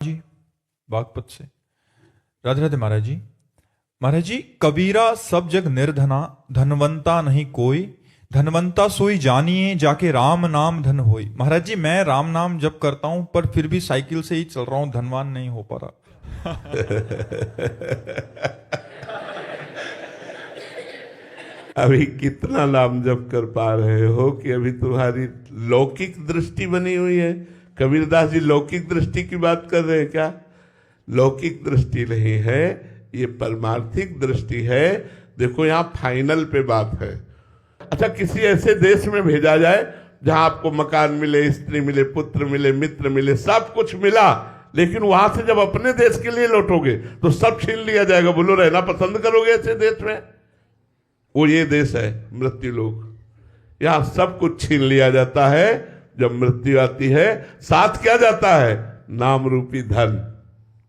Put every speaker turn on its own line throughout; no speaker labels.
जी बागपत से। राधे राधे महाराज जी। महाराज जी, कबीरा सब जग निर्धना, धनवंता नहीं कोई, धनवंता सोई जानिए जाके राम नाम धन होई। महाराज जी, मैं राम नाम जप करता हूं पर फिर भी साइकिल से ही चल रहा हूं, धनवान नहीं हो पा रहा।
अभी कितना नाम जप कर पा रहे हो कि अभी तुम्हारी लौकिक दृष्टि बनी हुई है। कबीरदास जी लौकिक दृष्टि की बात कर रहे हैं क्या? लौकिक दृष्टि नहीं है, ये परमार्थिक दृष्टि है। देखो यहाँ फाइनल पे बात है। अच्छा, किसी ऐसे देश में भेजा जाए जहां आपको मकान मिले, स्त्री मिले, पुत्र मिले, मित्र मिले, सब कुछ मिला, लेकिन वहां से जब अपने देश के लिए लौटोगे तो सब छीन लिया जाएगा। बोलो, रहना पसंद करोगे ऐसे देश में? वो ये देश है मृत्यु लोक। यहां सब कुछ छीन लिया जाता है। जब मृत्यु आती है साथ क्या जाता है? नाम रूपी धन।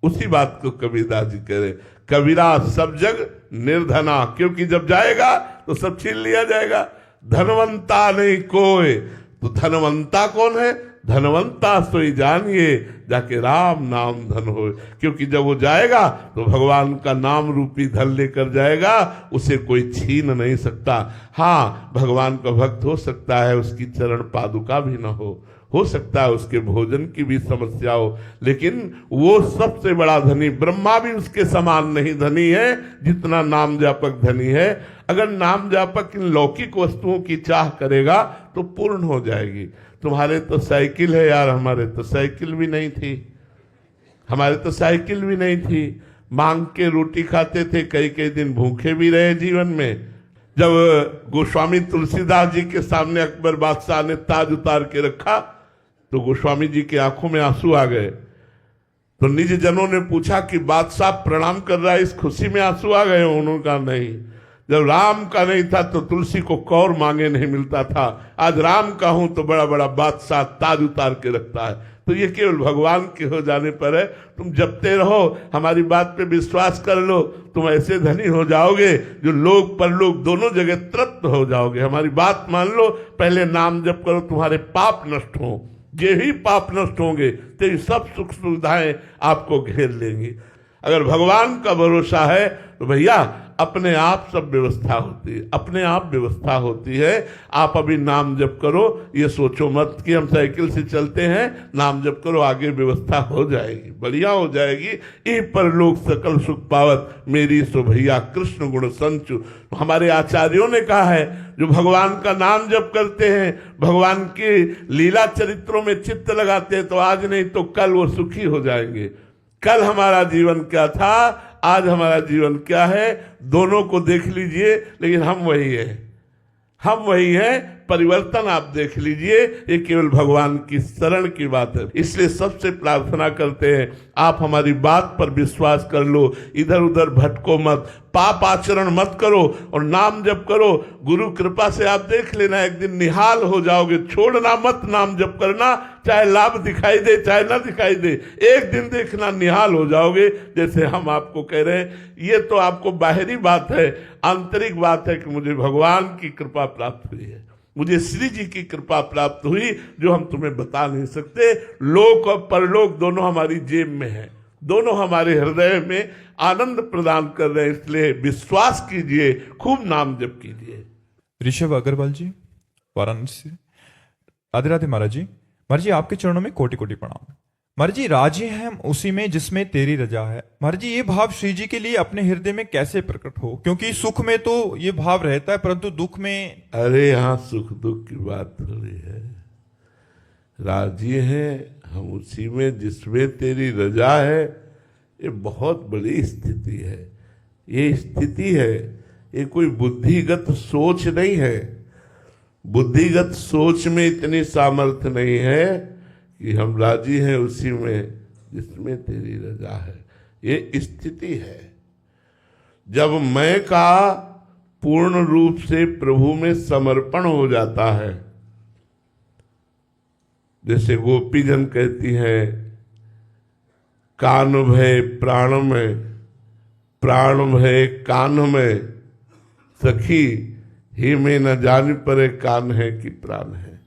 उसी बात को कबीरदास जी कह रहे, कबीरा सब जग निर्धना, क्योंकि जब जाएगा तो सब छीन लिया जाएगा। धनवंता नहीं कोई। तो धनवंता कौन है? धनवंता सोई जानिए जाके राम नाम धन हो। क्योंकि जब वो जाएगा तो भगवान का नाम रूपी धन लेकर जाएगा, उसे कोई छीन नहीं सकता। हाँ, भगवान का भक्त हो सकता है उसकी चरण पादुका भी न हो सकता है उसके भोजन की भी समस्या हो, लेकिन वो सबसे बड़ा धनी, ब्रह्मा भी उसके समान नहीं धनी है जितना नाम जापक धनी है। अगर नाम जापक इन लौकिक वस्तुओं की चाह करेगा तो पूर्ण हो जाएगी। तुम्हारे तो साइकिल है यार, हमारे तो साइकिल भी नहीं थी। हमारे तो साइकिल भी नहीं थी। मांग के रोटी खाते थे, कई कई दिन भूखे भी रहे जीवन में। जब गोस्वामी तुलसीदास जी के सामने अकबर बादशाह ने ताज उतार के रखा तो गोस्वामी जी की आंखों में आंसू आ गए। तो निज जनों ने पूछा कि बादशाह प्रणाम कर रहा है, इस खुशी में आंसू आ गए? उन्होंने कहा नहीं, जब राम का नहीं था तो तुलसी को कौर मांगे नहीं मिलता था, आज राम का हूं तो बड़ा बड़ा बादशाह ताज उतार के रखता है। तो ये केवल भगवान के हो जाने पर है। तुम जपते रहो, हमारी बात पे विश्वास कर लो, तुम ऐसे धनी हो जाओगे जो लोक परलोक दोनों जगह तृप्त हो जाओगे। हमारी बात मान लो, पहले नाम जप करो, तुम्हारे पाप नष्ट हो। ये ही पाप नष्ट होंगे तो ये सब सुख सुविधाएं आपको घेर लेंगी। अगर भगवान का भरोसा है तो भैया अपने आप सब व्यवस्था होती है, अपने आप व्यवस्था होती है। आप अभी नाम जप करो, ये सोचो मत कि हम साइकिल से चलते हैं। नाम जप करो, आगे व्यवस्था हो जाएगी, बढ़िया हो जाएगी। ई पर लोग सकल सुख पावत, मेरी सो भैया कृष्ण गुण संचु। हमारे आचार्यों ने कहा है, जो भगवान का नाम जप करते हैं, भगवान की लीला चरित्रों में चित्त लगाते हैं, तो आज नहीं तो कल वो सुखी हो जाएंगे। कल हमारा जीवन क्या था, आज हमारा जीवन क्या है, दोनों को देख लीजिए। लेकिन हम वही है, हम वही है। परिवर्तन आप देख लीजिए, ये केवल भगवान की शरण की बात है। इसलिए सबसे प्रार्थना करते हैं, आप हमारी बात पर विश्वास कर लो, इधर उधर भटको मत, पाप आचरण मत करो और नाम जप करो। गुरु कृपा से आप देख लेना, एक दिन निहाल हो जाओगे। छोड़ना मत नाम जप करना, चाहे लाभ दिखाई दे चाहे ना दिखाई दे, एक दिन देखना निहाल हो जाओगे। जैसे हम आपको कह रहे हैं, ये तो आपको बाहरी बात है, आंतरिक बात है कि मुझे भगवान की कृपा प्राप्त हुई है, मुझे श्री जी की कृपा प्राप्त हुई, जो हम तुम्हें बता नहीं सकते। लोक और परलोक दोनों हमारी जेब में है, दोनों हमारे हृदय में आनंद प्रदान कर रहे हैं। इसलिए विश्वास कीजिए, खूब नाम जप कीजिए।
ऋषभ अग्रवाल जी, वाराणसी से। राधे राधे महाराज जी। महाराज जी, आपके चरणों में कोटि कोटि प्रणाम। महाराज जी, राजी हैं हम उसी में जिसमें तेरी रजा है। महाराज जी, ये भाव श्री जी के लिए अपने हृदय में कैसे प्रकट हो? क्योंकि सुख में तो ये भाव रहता है, परंतु दुख में।
अरे यहाँ सुख दुख की बात थोड़ी है। राजी हैं हम उसी में जिसमें तेरी रजा है, ये बहुत बड़ी स्थिति है। ये स्थिति है, ये कोई बुद्धिगत सोच नहीं है। बुद्धिगत सोच में इतनी सामर्थ्य नहीं है कि हम राजी हैं उसी में जिसमें तेरी रजा है। ये स्थिति है जब मैं का पूर्ण रूप से प्रभु में समर्पण हो जाता है। जैसे गोपीजन कहती हैं, कान भय प्राण में, प्राण भय कान में, सखी ही में न जान परे कान है कि प्राण है।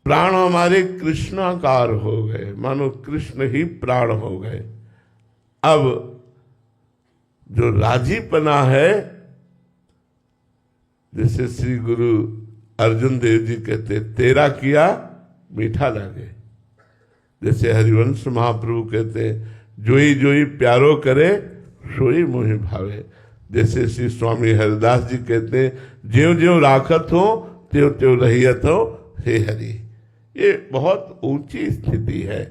प्राण हमारे कृष्णाकार हो गए, मानो कृष्ण ही प्राण हो गए। अब जो राजीपना है, जैसे श्री गुरु अर्जुन देव जी कहते, तेरा किया मीठा लागे। जैसे हरिवंश महाप्रभु कहते, जोई जोई प्यारो करे सोई मोहि भावे। जैसे श्री स्वामी हरिदास जी कहते, ज्यों ज्यों राखत हो त्यों त्यों रहियत हो हे हरि। ये बहुत ऊंची स्थिति है।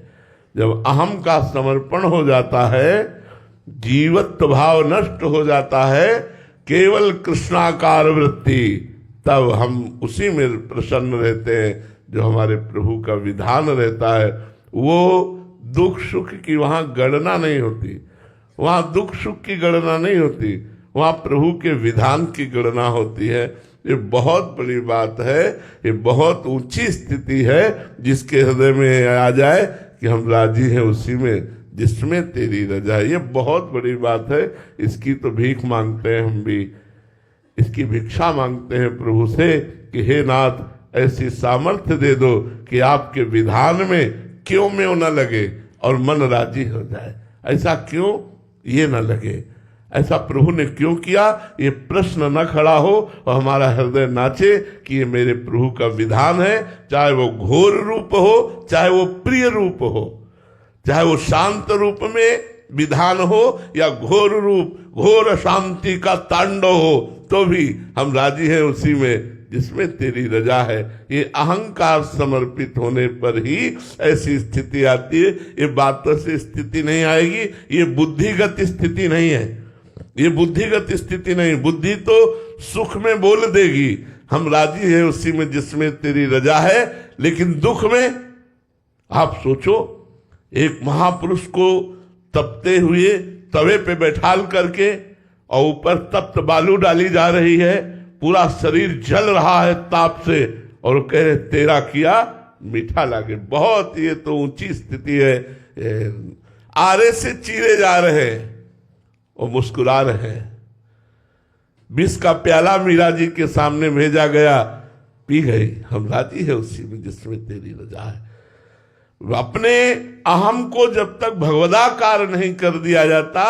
जब अहम का समर्पण हो जाता है, जीवत्व भाव नष्ट हो जाता है, केवल कृष्णाकार वृत्ति, तब हम उसी में प्रसन्न रहते हैं जो हमारे प्रभु का विधान रहता है। वो दुख सुख की वहां गणना नहीं होती, वहां दुख सुख की गणना नहीं होती, वहां प्रभु के विधान की गणना होती है। ये बहुत बड़ी बात है, ये बहुत ऊंची स्थिति है, जिसके हृदय में आ जाए कि हम राजी हैं उसी में जिसमें तेरी रजा है। ये बहुत बड़ी बात है। इसकी तो भीख मांगते हैं हम भी, इसकी भिक्षा मांगते हैं प्रभु से कि हे नाथ, ऐसी सामर्थ्य दे दो कि आपके विधान में क्यों में न लगे और मन राजी हो जाए। ऐसा क्यों ये न लगे, ऐसा प्रभु ने क्यों किया, ये प्रश्न न खड़ा हो और हमारा हृदय नाचे कि ये मेरे प्रभु का विधान है। चाहे वो घोर रूप हो, चाहे वो प्रिय रूप हो, चाहे वो शांत रूप में विधान हो या घोर रूप, घोर शांति का तांडव हो, तो भी हम राजी हैं उसी में जिसमें तेरी रजा है। ये अहंकार समर्पित होने पर ही ऐसी स्थिति आती है। ये बातों से स्थिति नहीं आएगी, ये बुद्धिगत स्थिति नहीं है, ये बुद्धिगत स्थिति नहीं। बुद्धि तो सुख में बोल देगी हम राजी हैं उसी में जिसमें तेरी रजा है, लेकिन दुख में आप सोचो, एक महापुरुष को तपते हुए तवे पे बैठाल करके और ऊपर तप्त बालू डाली जा रही है, पूरा शरीर जल रहा है ताप से, और कह रहे तेरा किया मीठा लागे। बहुत ये तो ऊंची स्थिति है। आरे से चीरे जा रहे हैं और मुस्कुरा रहे हैं। विष का प्याला मीरा जी के सामने भेजा गया, पी गई, हम राजी है उसी में जिसमें तेरी रजा है। अपने अहम को जब तक भगवदाकार नहीं कर दिया जाता,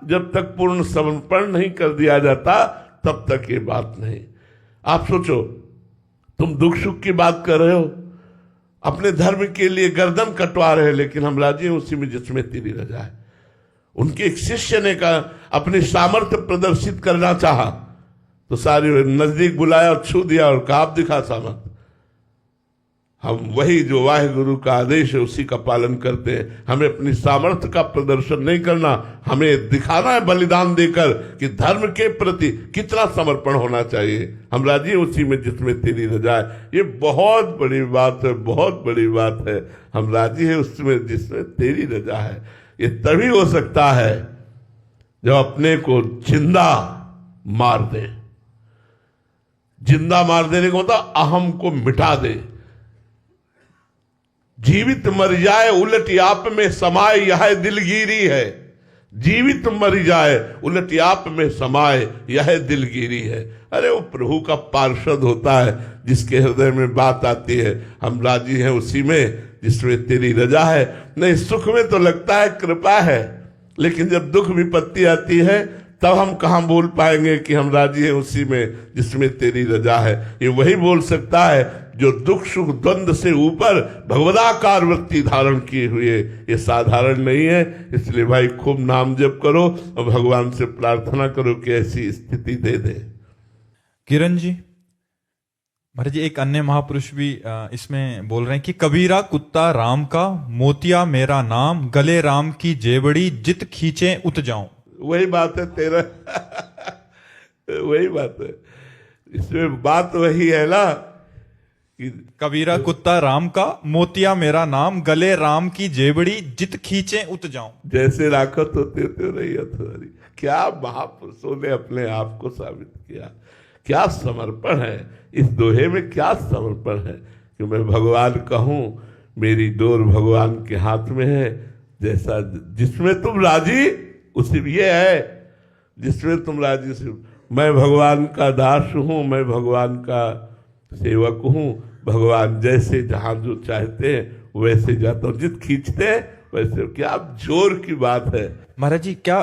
जब तक पूर्ण समर्पण नहीं कर दिया जाता, तब तक ये बात नहीं। आप सोचो, तुम दुख सुख की बात कर रहे हो, अपने धर्म के लिए गर्दन कटवा रहे, लेकिन हम राजी हैं उसी में जिसमें तेरी रजा है। उनके एक शिष्य ने कहा, अपनी सामर्थ्य प्रदर्शित करना चाहा तो सारे नजदीक बुलाया और छू दिया और कहा आप दिखा सामर्थ्य। हम वही जो वाहिगुरु का आदेश है उसी का पालन करते हैं। हमें अपनी सामर्थ्य का प्रदर्शन नहीं करना, हमें दिखाना है बलिदान देकर कि धर्म के प्रति कितना समर्पण होना चाहिए। हम राजी हैं उसी में जिसमें तेरी रजा है। ये बहुत बड़ी बात है, बहुत बड़ी बात है। हम राजी हैं उसमें जिसमें तेरी रजा है। ये तभी हो सकता है जब अपने को जिंदा मार दे। जिंदा मार देने को मतलब अहम को मिटा दे। जीवित मर जाए उलट आप में समाए यह दिलगिरी है। जीवित मर जाए उलट आप में समाए यह दिलगिरी है। अरे वो प्रभु का पार्षद होता है जिसके हृदय में बात आती है, हम राजी हैं उसी में जिसमें तेरी रजा है। नहीं, सुख में तो लगता है कृपा है, लेकिन जब दुख विपत्ति आती है तब हम कहां बोल पाएंगे कि हम राजी हैं उसी में जिसमें तेरी रजा है। ये वही बोल सकता है जो दुख सुख द्वंद्व से ऊपर भगवदाकार वृत्ति धारण किए हुए। ये साधारण नहीं है। इसलिए भाई खूब नाम जप करो और भगवान से प्रार्थना करो कि ऐसी स्थिति दे दे।
किरण जी, महाराज जी, एक अन्य महापुरुष भी इसमें बोल रहे हैं कि कबीरा कुत्ता राम का, मोतिया मेरा नाम, गले राम की जेबड़ी, जित खींचे उत जाऊं।
वही बात है तेरा वही बात है, इसमें बात वही है ना कि
कबीरा कुत्ता राम का, मोतिया मेरा नाम, गले राम की जेबड़ी, जित खींचे उत जाऊं।
जैसे राखत होते होते रही हथौड़ी। क्या महापुरुषों ने अपने आप को साबित किया, क्या समर्पण है इस दोहे में, क्या समर्पण है कि मैं भगवान कहूं, मेरी डोर भगवान के हाथ में है। जैसा जिसमें तुम राजी उसी ये है, जिसमें तुम राजी। मैं भगवान का दास हूं, मैं भगवान का सेवक हूं, भगवान जैसे जहां जो चाहते हैं वैसे जाता हूं, जित खींचते हैं वैसे। क्या जोर की बात है
महाराज जी, क्या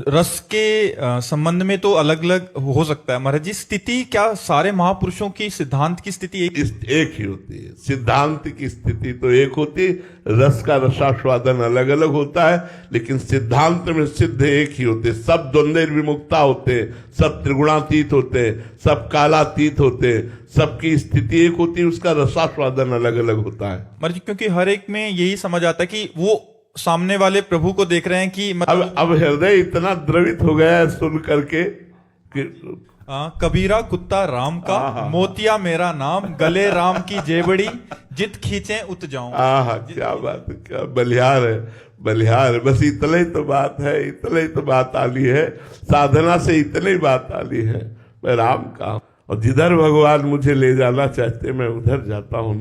रस के संबंध में तो अलग अलग हो सकता है महाराज जी, स्थिति क्या सारे महापुरुषों की सिद्धांत की स्थिति
एक ही होती है? सिद्धांत की स्थिति तो एक होती, रस का रसास्वादन अलग अलग होता है, लेकिन सिद्धांत में सिद्ध एक ही होते। सब द्वंद्व विमुक्ता होते, सब त्रिगुणातीत होते, सब कालातीत होते, सबकी स्थिति एक होती, उसका रसास्वादन अलग अलग होता है
महाराज जी। क्योंकि हर एक में यही समझ आता है कि वो सामने वाले प्रभु को देख रहे हैं कि मतलब
अब हृदय इतना द्रवित हो गया है सुन करके कि
कबीरा कुत्ता राम का, मोतिया मेरा नाम, गले राम की जेबड़ी, जित खींचे उत जाऊं।
क्या बात है, क्या बलिहार है, बलिहार है। बस इतना ही तो बात है, इतना ही तो बात आली है, साधना से इतनी बात आली है। मैं राम का, और जिधर भगवान मुझे ले जाना चाहते मैं उधर जाता हूँ।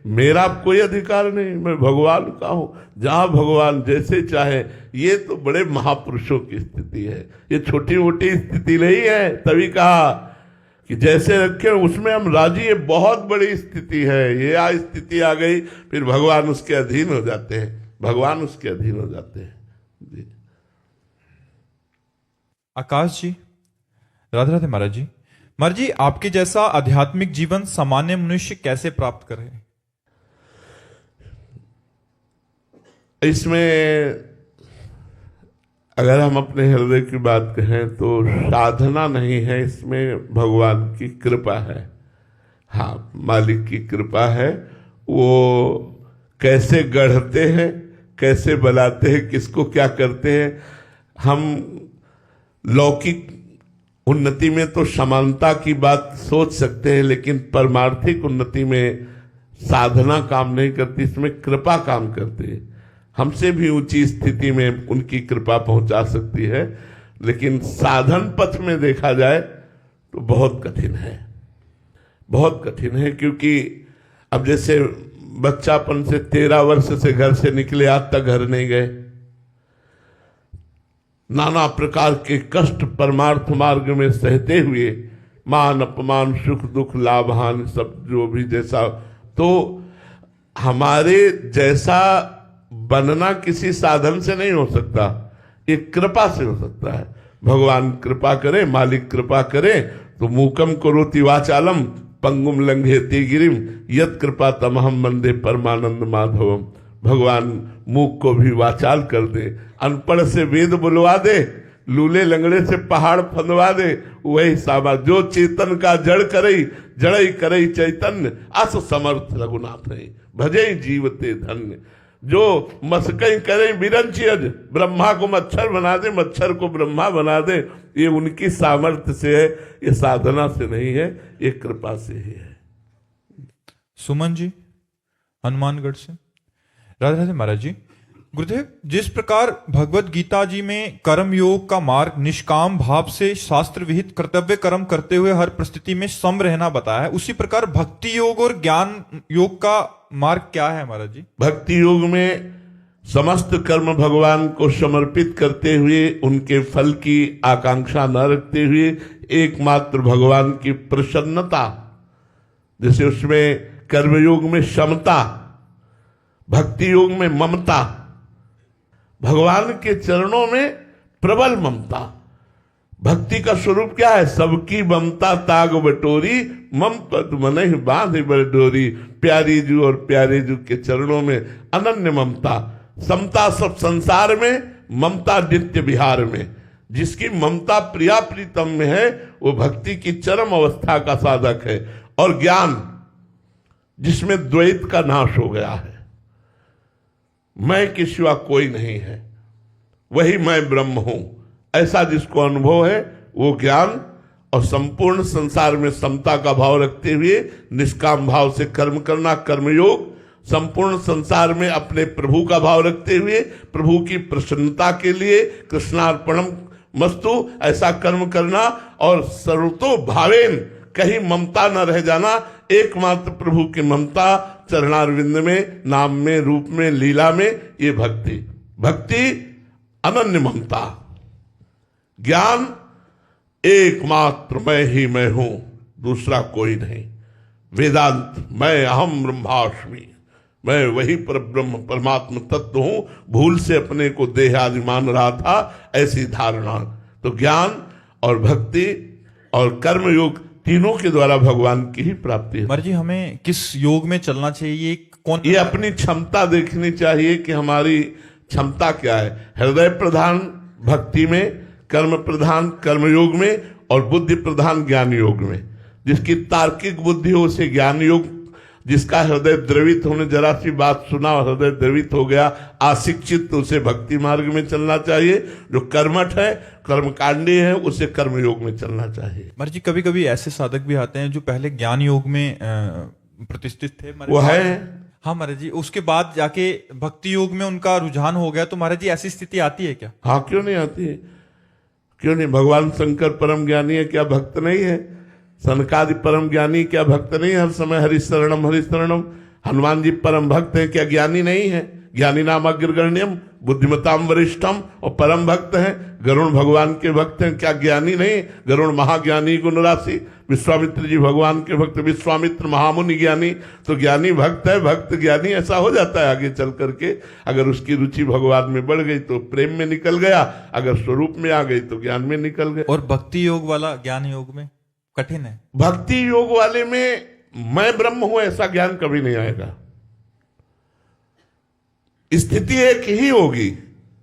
मेरा कोई अधिकार नहीं, मैं भगवान का हूँ, जहाँ भगवान जैसे चाहे। ये तो बड़े महापुरुषों की स्थिति है, ये छोटी मोटी स्थिति नहीं है। तभी कहा कि जैसे रखे उसमें हम राजी, ये बहुत बड़ी स्थिति है। ये स्थिति आ गई, फिर भगवान उसके अधीन हो जाते हैं, भगवान उसके अधीन हो जाते हैं जी।
आकाश जी, राधे राधे महाराज जी। महाराज जी, आपके जैसा आध्यात्मिक जीवन सामान्य मनुष्य कैसे प्राप्त करे?
इसमें अगर हम अपने हृदय की बात कहें तो साधना नहीं है, इसमें भगवान की कृपा है। हाँ, मालिक की कृपा है। वो कैसे गढ़ते हैं, कैसे बनाते हैं, किसको क्या करते हैं। हम लौकिक उन्नति में तो समानता की बात सोच सकते हैं, लेकिन परमार्थिक उन्नति में साधना काम नहीं करती, इसमें कृपा काम करती है। हमसे भी ऊंची स्थिति में उनकी कृपा पहुंचा सकती है, लेकिन साधन पथ में देखा जाए तो बहुत कठिन है, बहुत कठिन है। क्योंकि अब जैसे बच्चापन से 13 वर्ष से घर से निकले, आज तक घर नहीं गए, नाना प्रकार के कष्ट परमार्थ मार्ग में सहते हुए, मान अपमान सुख दुख लाभ हानि सब जो भी जैसा, तो हमारे जैसा बनना किसी साधन से नहीं हो सकता, ये कृपा से हो सकता है। भगवान कृपा करे, मालिक कृपा करे तो मूकम करोति वाचालम पंगुम लंघयति गिरिम यत कृपा तमहम वंदे परमानंद माधवम। भगवान मूक को भी वाचाल कर दे, अनपढ़ से वेद बुलवा दे, लूले लंगड़े से पहाड़ फंदवा दे, वही सामा जो चेतन का जड़ करई जड़ई करई चैतन्य अस समर्थ रघुनाथ नहीं भजई जीवते धन्य। जो मस्कई करे बिरंची अज, ब्रह्मा को मच्छर बना दे, मच्छर को ब्रह्मा बना दे, ये उनकी सामर्थ्य से है, ये साधना से नहीं है, ये कृपा से ही है।
सुमन जी, हनुमानगढ़ से। राधे राधे महाराज जी। गुरुदेव, जिस प्रकार भगवत गीता जी में कर्म योग का मार्ग निष्काम भाव से शास्त्र विहित कर्तव्य कर्म करते हुए हर परिस्थिति में सम रहना बताया है, उसी प्रकार भक्ति योग और ज्ञान योग का मार्ग क्या है महाराज जी?
भक्ति योग में समस्त कर्म भगवान को समर्पित करते हुए, उनके फल की आकांक्षा न रखते हुए, एकमात्र भगवान की प्रसन्नता, जैसे उसमें कर्मयोग में समता, भक्ति योग में ममता, भगवान के चरणों में प्रबल ममता। भक्ति का स्वरूप क्या है? सबकी ममता ताग बटोरी, मम पद मनहि बांधे बर डोरी। प्यारी जू और प्यारे जू के चरणों में अनन्य ममता, समता सब संसार में, ममता नित्य विहार में। जिसकी ममता प्रिया प्रीतम में है वो भक्ति की चरम अवस्था का साधक है। और ज्ञान जिसमें द्वैत का नाश हो गया है, मैं के सिवा कोई नहीं है, वही मैं ब्रह्म हूं, ऐसा जिसको अनुभव है वो ज्ञान। और संपूर्ण संसार में समता का भाव रखते हुए निष्काम भाव से कर्म करना, कर्मयोग। संपूर्ण संसार में अपने प्रभु का भाव रखते हुए प्रभु की प्रसन्नता के लिए कृष्णार्पणम मस्तु, ऐसा कर्म करना। और सर्वतो भावेन, कहीं ममता न रह जाना, एकमात्र प्रभु की ममता, चरणारविंद में, नाम में, रूप में, लीला में, ये भक्ति। भक्ति अनन्य ममता। ज्ञान एकमात्र मैं ही मैं हूं, दूसरा कोई नहीं। वेदांत, मैं अहम ब्रह्मास्मि, मैं वही परब्रह्म परमात्म तत्व हूं, भूल से अपने को देह आदि मान रहा था, ऐसी धारणा। तो ज्ञान और भक्ति और कर्म योग तीनों के द्वारा भगवान की ही प्राप्ति है।
महाराज जी, हमें किस योग में चलना चाहिए? कौन?
ये अपनी क्षमता देखनी चाहिए कि हमारी क्षमता क्या है। हृदय प्रधान भक्ति में, कर्म प्रधान कर्मयोग में, और बुद्धि प्रधान ज्ञान योग में। जिसकी तार्किक बुद्धि हो उसे ज्ञान योग, जिसका हृदय द्रवित होने, जरा सी बात सुना और हृदय द्रवित हो गया, आशिक्षित, तो उसे भक्ति मार्ग में चलना चाहिए। जो कर्मठ है, कर्मकांडी है, उसे कर्मयोग में चलना चाहिए।
महाराज जी, कभी कभी ऐसे साधक भी आते हैं जो पहले ज्ञान योग में प्रतिष्ठित थे,
वो है।
हाँ महाराज जी, उसके बाद जाके भक्ति योग में उनका रुझान हो गया, तो महाराज जी ऐसी स्थिति आती है क्या?
हाँ, क्यों नहीं आती है, क्यों नहीं। भगवान शंकर परम ज्ञानी है, क्या भक्त नहीं है? सनकादि परम ज्ञानी क्या भक्त नहीं है? हर समय हरिशरणम हरिशरणम। हनुमान जी परम भक्त हैं, क्या ज्ञानी नहीं है? ज्ञानी नाम अग्रगण्यम बुद्धिमताम वरिष्ठम, और परम भक्त हैं। गरुण भगवान के भक्त हैं, क्या ज्ञानी नहीं? गरुण महाज्ञानी गुण राशि। विश्वामित्र जी भगवान के भक्त, विश्वामित्र महामुनि ज्ञानी। तो ज्ञानी भक्त है, भक्त ज्ञानी ऐसा हो जाता है आगे चल करके। अगर उसकी रुचि भगवान में बढ़ गई तो प्रेम में निकल गया, अगर स्वरूप में आ गई तो ज्ञान में निकल गए।
और भक्ति योग वाला ज्ञान योग में कठिन है।
भक्ति योग वाले में मैं ब्रह्म हूं ऐसा ज्ञान कभी नहीं आएगा। स्थिति एक ही होगी,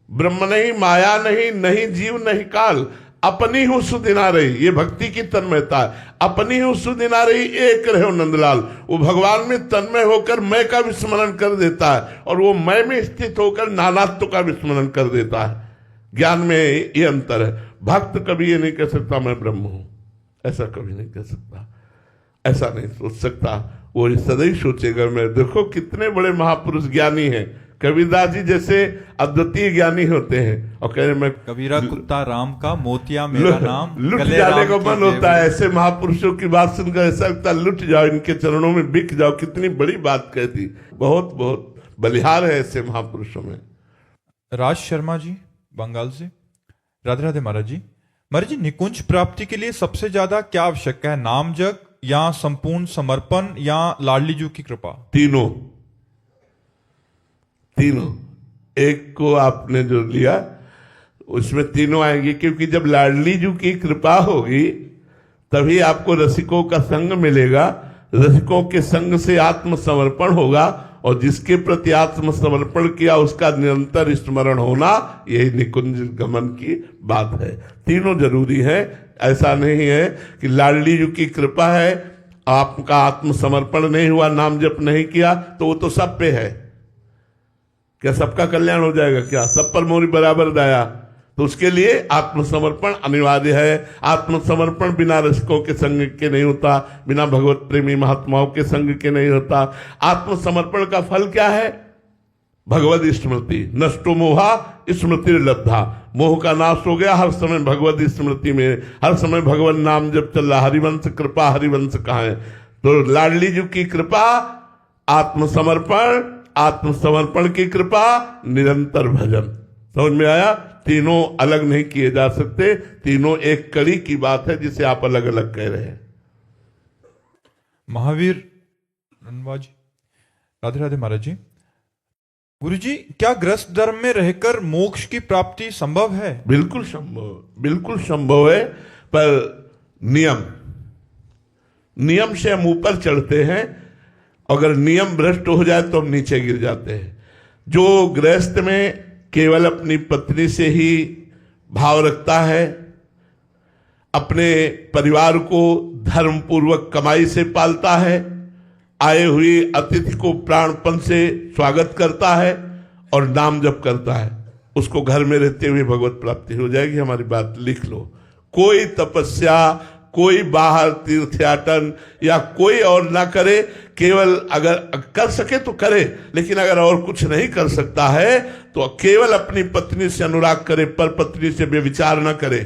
ब्रह्म नहीं, माया नहीं, नहीं जीव नहीं काल, अपनी हूं सुदिना रही। ये भक्ति की तन्मयता है। अपनी हूं सुदिना रही, एक रहे नंदलाल। वो भगवान में तन्मय होकर मैं का विस्मरण कर देता है, और वो मैं में स्थित होकर नानात्व का विस्मरण कर देता है। ज्ञान में ये अंतर है। भक्त कभी ये नहीं कह सकता मैं ब्रह्म हूं, ऐसा कभी नहीं कह सकता, ऐसा नहीं सोच सकता। वो सदैव सोचेगा मैं। देखो कितने बड़े महापुरुष ज्ञानी हैं। कबीरदास जी जैसे अद्वितीय ज्ञानी होते हैं, और कह रहे मैं
कबीरा कुत्ता राम का, मोतिया मेरा नाम,
लुट जाने का मन होता है। ऐसे महापुरुषों की बात सुनकर ऐसा लगता है लुट जाओ, इनके चरणों में बिक जाओ। कितनी बड़ी बात कहती। बहुत बहुत बलिहार है ऐसे महापुरुषों में।
राज शर्मा जी बंगाल से, राधे राधे महाराज जी। महाराज जी, निकुंज प्राप्ति के लिए सबसे ज्यादा क्या आवश्यक है? नाम जप, या संपूर्ण समर्पण, या लाडली जी की कृपा?
तीनों। एक को आपने जो लिया उसमें तीनों आएंगे, क्योंकि जब लाडली जी की कृपा होगी तभी आपको रसिकों का संग मिलेगा। रसिकों के संग से आत्मसमर्पण होगा, और जिसके प्रति आत्मसमर्पण किया उसका निरंतर स्मरण होना, यही निकुंज गमन की बात है। तीनों जरूरी है। ऐसा नहीं है कि लाडली जी की कृपा है, आपका आत्मसमर्पण नहीं हुआ, नाम जप नहीं किया, तो वो तो सब पे है। क्या सबका कल्याण हो जाएगा? क्या सब पर मोरी बराबर दया? तो उसके लिए आत्मसमर्पण अनिवार्य है। आत्मसमर्पण बिना रसिकों के संग के नहीं होता, बिना भगवत प्रेमी महात्माओं के संग के नहीं होता। आत्मसमर्पण का फल क्या है? भगवद स्मृति। नष्टो मोहा स्मृति लब्धा। मोह का नाश हो गया, हर समय भगवद स्मृति में, हर समय भगवान नाम जब चल रहा। हरिवंश कृपा, हरिवंश कहाँ है? तो लाडली जी की कृपा, आत्मसमर्पण, आत्मसमर्पण की कृपा, निरंतर भजन। समझ में आया? तीनों अलग नहीं किए जा सकते, तीनों एक कड़ी की बात है जिसे आप अलग अलग कह रहे हैं।
महावीर रनवा जी, राधे राधे महाराज जी। गुरु जी, क्या गृहस्थ धर्म में रहकर मोक्ष की प्राप्ति संभव है?
बिल्कुल संभव, बिल्कुल संभव है, पर नियम से हम ऊपर चढ़ते हैं। अगर नियम भ्रष्ट हो जाए तो हम नीचे गिर जाते हैं। जो गृहस्थ में केवल अपनी पत्नी से ही भाव रखता है, अपने परिवार को धर्म पूर्वक कमाई से पालता है, आए हुए अतिथि को प्राणपन से स्वागत करता है और नाम जप करता है, उसको घर में रहते हुए भगवत प्राप्ति हो जाएगी। हमारी बात लिख लो। कोई तपस्या, कोई बाहर तीर्थयाटन या कोई और ना करे, केवल अगर कर सके तो करे, लेकिन अगर और कुछ नहीं कर सकता है तो केवल अपनी पत्नी से अनुराग करे, पर पत्नी से व्यभिचार न करे,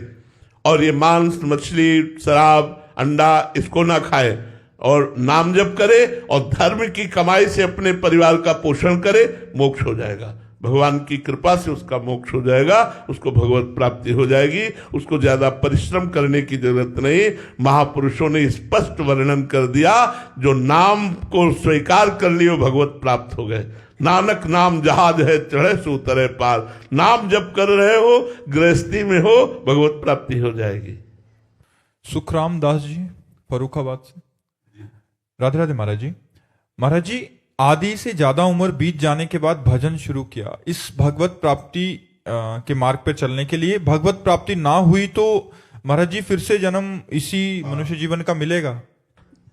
और ये मांस, मछली, शराब, अंडा इसको ना खाए, और नाम जप करे और धर्म की कमाई से अपने परिवार का पोषण करे, मोक्ष हो जाएगा। भगवान की कृपा से उसका मोक्ष हो जाएगा, उसको भगवत प्राप्ति हो जाएगी, उसको ज्यादा परिश्रम करने की जरूरत नहीं। महापुरुषों ने स्पष्ट वर्णन कर दिया, जो नाम को स्वीकार कर लिए भगवत प्राप्त हो गए। नानक नाम जहाज है चढ़े सो उतरे पार। नाम जब कर रहे हो, गृहस्थी में हो, भगवत प्राप्ति हो जाएगी।
सुखराम दास जी फरुखाबाद से। राधे राधे महाराज जी। महाराज जी, आदि से ज्यादा उम्र बीत जाने के बाद भजन शुरू किया, इस भगवत प्राप्ति के मार्ग पर चलने के लिए भगवत प्राप्ति ना हुई तो महाराज जी फिर से जन्म इसी मनुष्य जीवन का मिलेगा?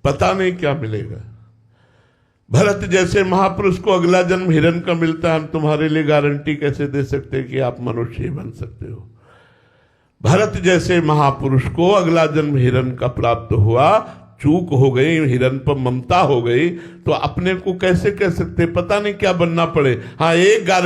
पता नहीं क्या मिलेगा। भरत जैसे महापुरुष को अगला जन्म हिरण का मिलता है, हम तुम्हारे लिए गारंटी कैसे दे सकते हैं कि आप मनुष्य ही बन सकते हो। भरत जैसे महापुरुष को अगला जन्म हिरण का प्राप्त हुआ, चूक हो गई, हिरण पर ममता हो गई, तो अपने को कैसे कह सकते, पता नहीं क्या बनना पड़े। हाँ, एक गारंटी